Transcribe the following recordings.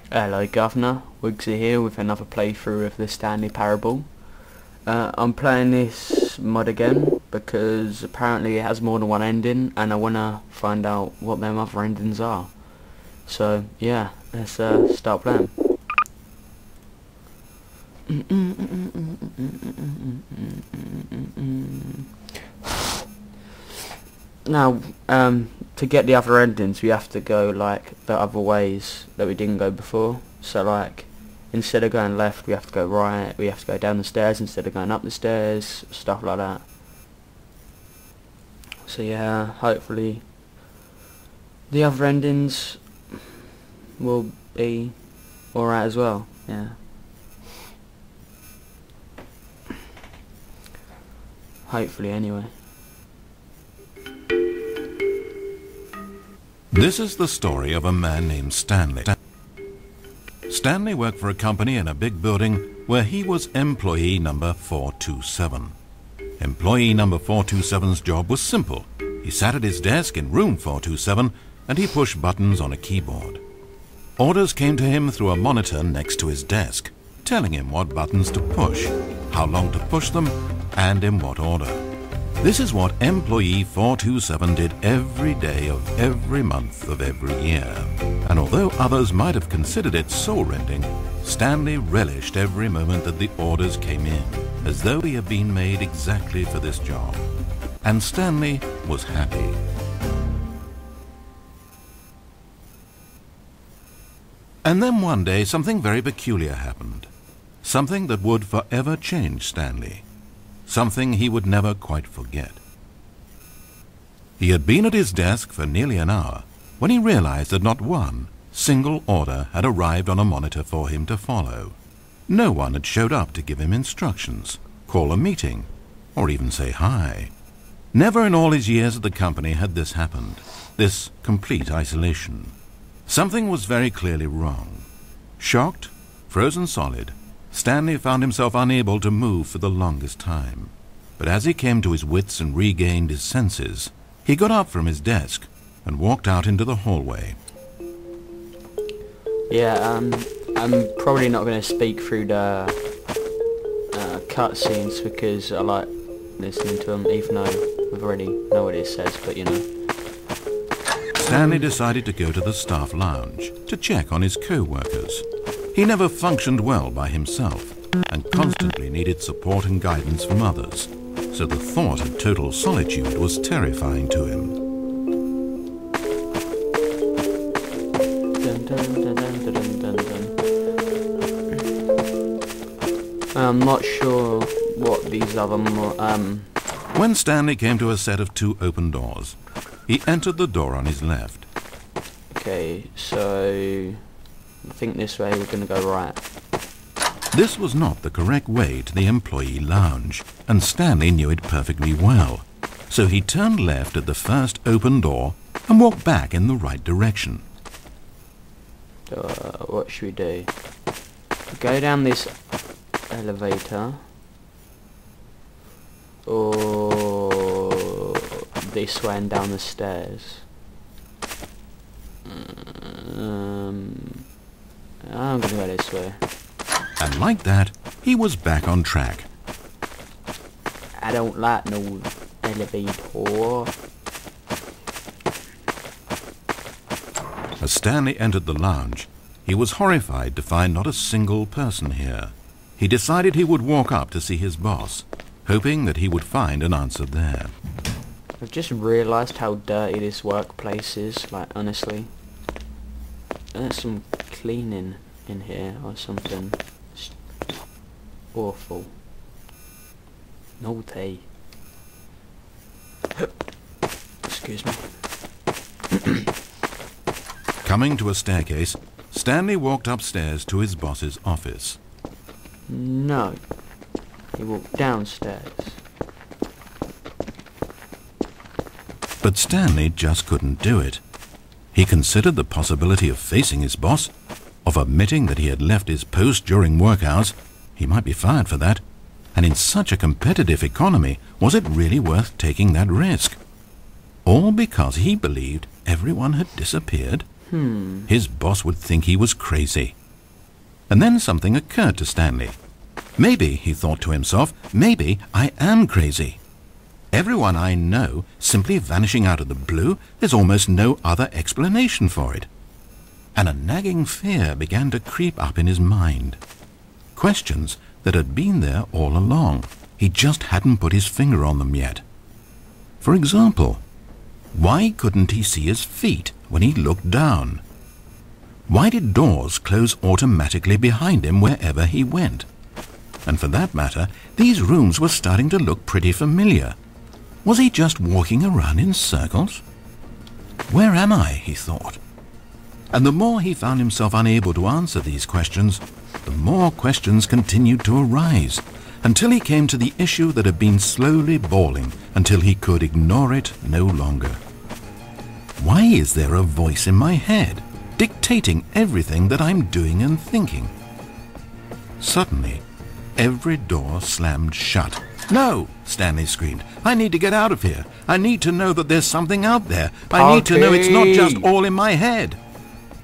Hello Governor, Wigsy here with another playthrough of the Stanley Parable. I'm playing this mod again because apparently it has more than one ending and I want to find out what them other endings are. So yeah, let's start playing. Now, to get the other endings we have to go like the other ways that we didn't go before. So like, instead of going left we have to go right, we have to go down the stairs instead of going up the stairs, stuff like that. So yeah, hopefully the other endings will be alright as well, yeah. Hopefully anyway. This is the story of a man named Stanley. Stanley worked for a company in a big building where he was employee number 427. Employee number 427's job was simple. He sat at his desk in room 427 and he pushed buttons on a keyboard. Orders came to him through a monitor next to his desk, telling him what buttons to push, how long to push them, and in what order. This is what employee 427 did every day of every month of every year. And although others might have considered it soul-rending, Stanley relished every moment that the orders came in, as though he had been made exactly for this job. And Stanley was happy. And then one day something very peculiar happened. Something that would forever change Stanley. Something he would never quite forget. He had been at his desk for nearly an hour when he realized that not one single order had arrived on a monitor for him to follow. No one had showed up to give him instructions, call a meeting, or even say hi. Never in all his years at the company had this happened, this complete isolation. Something was very clearly wrong. Shocked, frozen solid, Stanley found himself unable to move for the longest time. But as he came to his wits and regained his senses, he got up from his desk and walked out into the hallway. Yeah, I'm probably not going to speak through the cutscenes because I like listening to them, even though we already know what it says, but you know. Stanley decided to go to the staff lounge to check on his co-workers. He never functioned well by himself and constantly needed support and guidance from others, so the thought of total solitude was terrifying to him. Dun, dun, dun, dun, dun, dun, dun. I'm not sure what these other When Stanley came to a set of two open doors, he entered the door on his left. Okay, so I think this way we're going to go right. This was not the correct way to the employee lounge, and Stanley knew it perfectly well. So he turned left at the first open door and walked back in the right direction. What should we do? Go down this elevator, or this way and down the stairs. I'm gonna go this way. And like that, he was back on track. I don't like no elevator. As Stanley entered the lounge, he was horrified to find not a single person here. He decided he would walk up to see his boss, hoping that he would find an answer there. I've just realised how dirty this workplace is, like honestly. There's some cleaning in here or something. It's awful. Naughty. Excuse me. Coming to a staircase, Stanley walked upstairs to his boss's office. No. He walked downstairs. But Stanley just couldn't do it. He considered the possibility of facing his boss, of admitting that he had left his post during work hours. He might be fired for that. And in such a competitive economy, was it really worth taking that risk? All because he believed everyone had disappeared? His boss would think he was crazy. And then something occurred to Stanley. Maybe, he thought to himself, maybe I am crazy. Everyone I know simply vanishing out of the blue, there's almost no other explanation for it. And a nagging fear began to creep up in his mind. Questions that had been there all along. He just hadn't put his finger on them yet. For example, why couldn't he see his feet when he looked down? Why did doors close automatically behind him wherever he went? And for that matter, these rooms were starting to look pretty familiar. Was he just walking around in circles? Where am I, he thought. And the more he found himself unable to answer these questions, the more questions continued to arise, until he came to the issue that had been slowly boiling until he could ignore it no longer. Why is there a voice in my head, dictating everything that I'm doing and thinking? Suddenly, every door slammed shut. "No!" Stanley screamed. "I need to get out of here. I need to know that there's something out there. I need to know it's not just all in my head."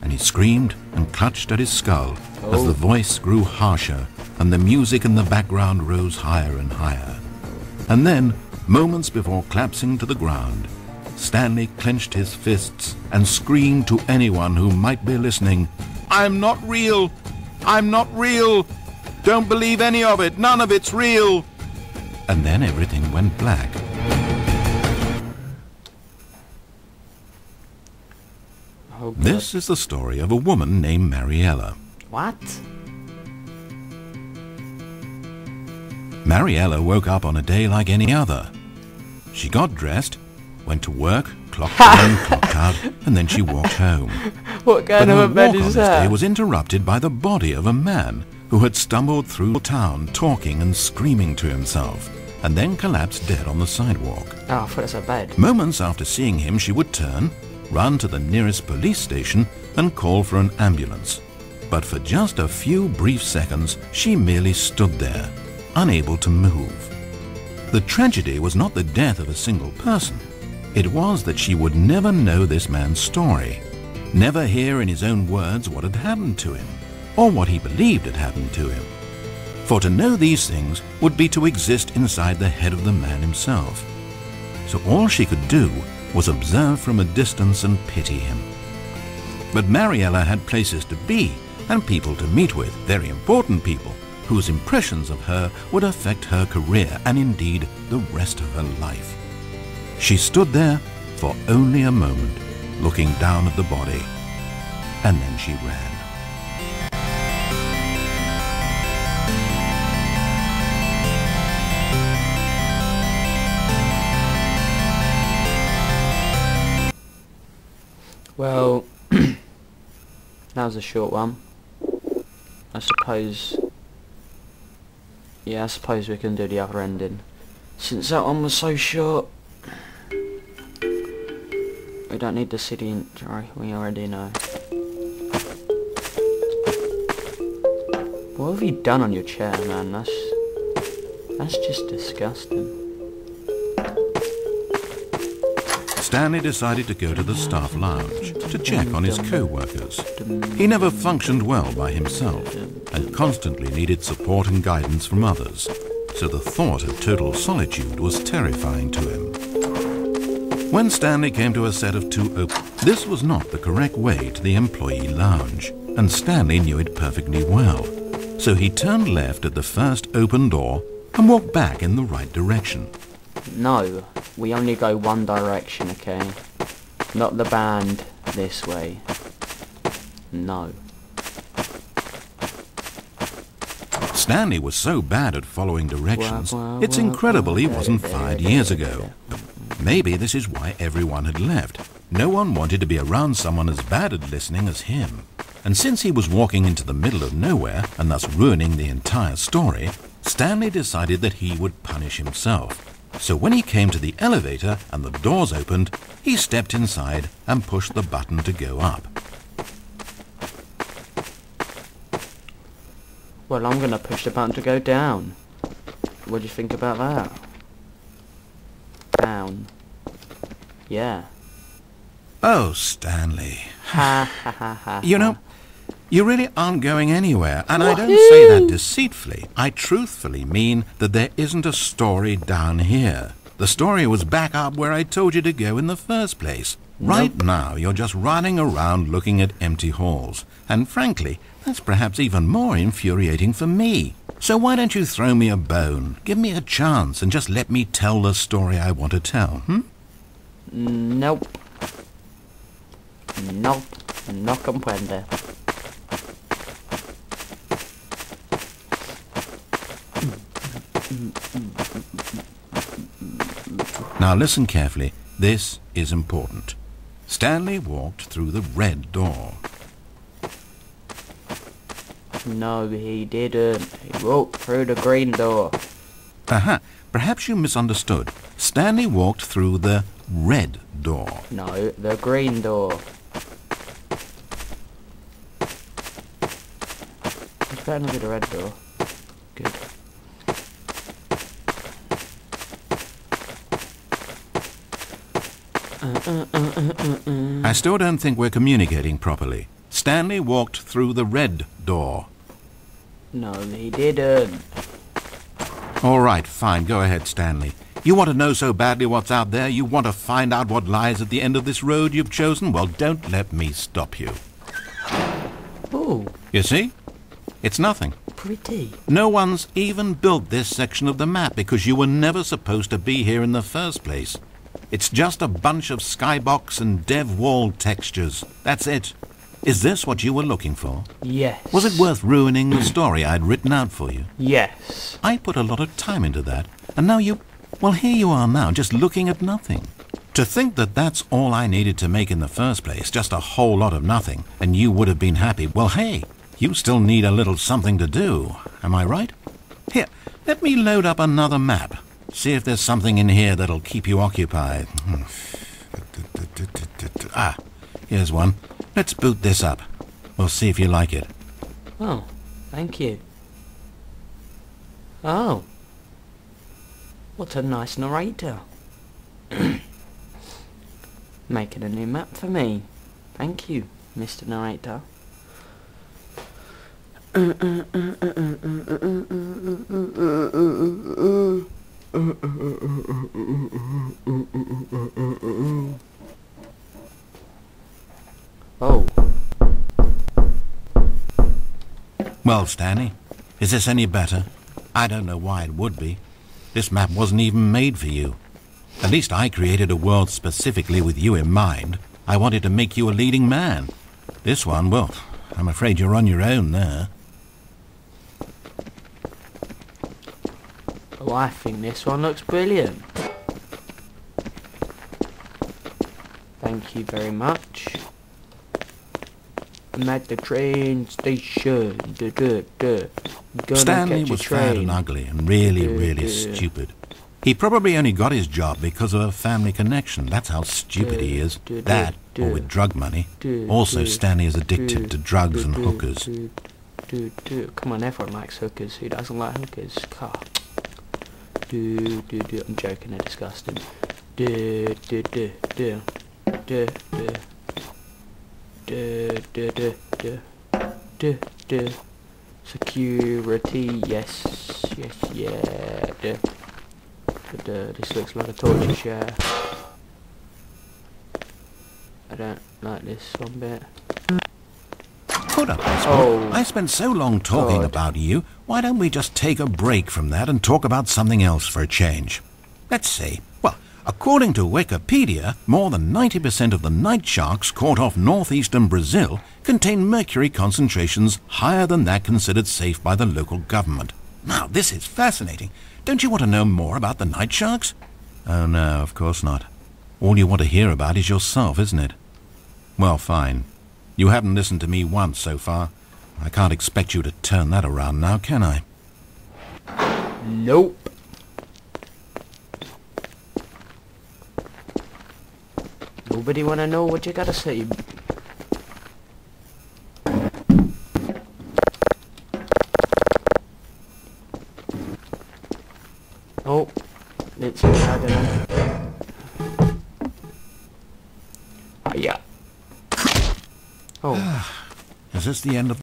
And he screamed and clutched at his skull as the voice grew harsher and the music in the background rose higher and higher. And then, moments before collapsing to the ground, Stanley clenched his fists and screamed to anyone who might be listening, "I'm not real! I'm not real! Don't believe any of it! None of it's real!" And then everything went black. Oh, God. This is the story of a woman named Mariella. What? Mariella woke up on a day like any other. She got dressed, went to work, clocked in, clocked out, and then she walked home. What kind But of her a bed walk on is this day that? was interrupted by the body of a man who had stumbled through town talking and screaming to himself, and then collapsed dead on the sidewalk. Oh, I thought it was a bed. Moments after seeing him, she would turn, run to the nearest police station, and call for an ambulance. But for just a few brief seconds, she merely stood there, unable to move. The tragedy was not the death of a single person. It was that she would never know this man's story, never hear in his own words what had happened to him, or what he believed had happened to him. For to know these things would be to exist inside the head of the man himself. So all she could do was observe from a distance and pity him. But Mariella had places to be and people to meet with, very important people, whose impressions of her would affect her career and indeed the rest of her life. She stood there for only a moment, looking down at the body, and then she ran. Well, that was a short one. I suppose we can do the other ending. Since that one was so short, we don't need the city intro, we already know. What have you done on your chair, man? That's just disgusting. Stanley decided to go to the staff lounge to check on his co-workers. He never functioned well by himself and constantly needed support and guidance from others, so the thought of total solitude was terrifying to him. When Stanley came to a set of two open, this was not the correct way to the employee lounge, and Stanley knew it perfectly well. So he turned left at the first open door and walked back in the right direction. No, we only go one direction, okay? Not the band this way. No. Stanley was so bad at following directions, it's incredible he wasn't fired years ago. Maybe this is why everyone had left. No one wanted to be around someone as bad at listening as him. And since he was walking into the middle of nowhere and thus ruining the entire story, Stanley decided that he would punish himself. So when he came to the elevator and the doors opened, he stepped inside and pushed the button to go up. Well, I'm gonna push the button to go down. What do you think about that? Down. Yeah. Oh, Stanley. Ha ha ha ha. You know, You really aren't going anywhere, and I don't say that deceitfully. I truthfully mean that there isn't a story down here. The story was back up where I told you to go in the first place. Right now, you're just running around looking at empty halls. And frankly, that's perhaps even more infuriating for me. So why don't you throw me a bone, give me a chance, and just let me tell the story I want to tell, Nope. Nope. No comprende. Now listen carefully. This is important. Stanley walked through the red door. No, he didn't. He walked through the green door. Aha, perhaps you misunderstood. Stanley walked through the red door. No, the green door. It's better not be the red door. Good. I still don't think we're communicating properly. Stanley walked through the red door. No, he didn't. All right, fine. Go ahead, Stanley. You want to know so badly what's out there? You want to find out what lies at the end of this road you've chosen? Well, don't let me stop you. Oh. You see? It's nothing. Pretty. No one's even built this section of the map because you were never supposed to be here in the first place. It's just a bunch of skybox and dev wall textures. That's it. Is this what you were looking for? Yes. Was it worth ruining the story I'd written out for you? Yes. I put a lot of time into that, and now well, here you are now, just looking at nothing. To think that that's all I needed to make in the first place, just a whole lot of nothing, and you would have been happy. Well, hey, you still need a little something to do. Am I right? Here, let me load up another map. See if there's something in here that'll keep you occupied. Ah, here's one. Let's boot this up. We'll see if you like it. Oh, thank you. Oh. What a nice narrator. Making a new map for me. Thank you, Mr. Narrator. Oh. Well, Stanley, is this any better? I don't know why it would be. This map wasn't even made for you. At least I created a world specifically with you in mind. I wanted to make you a leading man. This one, well, I'm afraid you're on your own there. Oh, I think this one looks brilliant. Thank you very much. I'm at the train station. Stanley was fat and ugly and really stupid. He probably only got his job because of a family connection. That's how stupid he is. That, or with drug money. Also, Stanley is addicted to drugs and hookers. Come on, everyone likes hookers. Who doesn't like hookers? I'm joking, they're disgusting. Security, yes, yeah. This looks like a torture share. I don't like this one bit. Hold up, Oh, I spent so long talking about you. Why don't we just take a break from that and talk about something else for a change? Let's see. Well, according to Wikipedia, more than 90% of the night sharks caught off northeastern Brazil contain mercury concentrations higher than that considered safe by the local government. Now, this is fascinating. Don't you want to know more about the night sharks? Oh, no, of course not. All you want to hear about is yourself, isn't it? Well, fine. You haven't listened to me once so far. I can't expect you to turn that around now, can I? nope. Nobody wanna know what you gotta say. Oh, it's I don't know. Oh, yeah. Oh. Is this the end of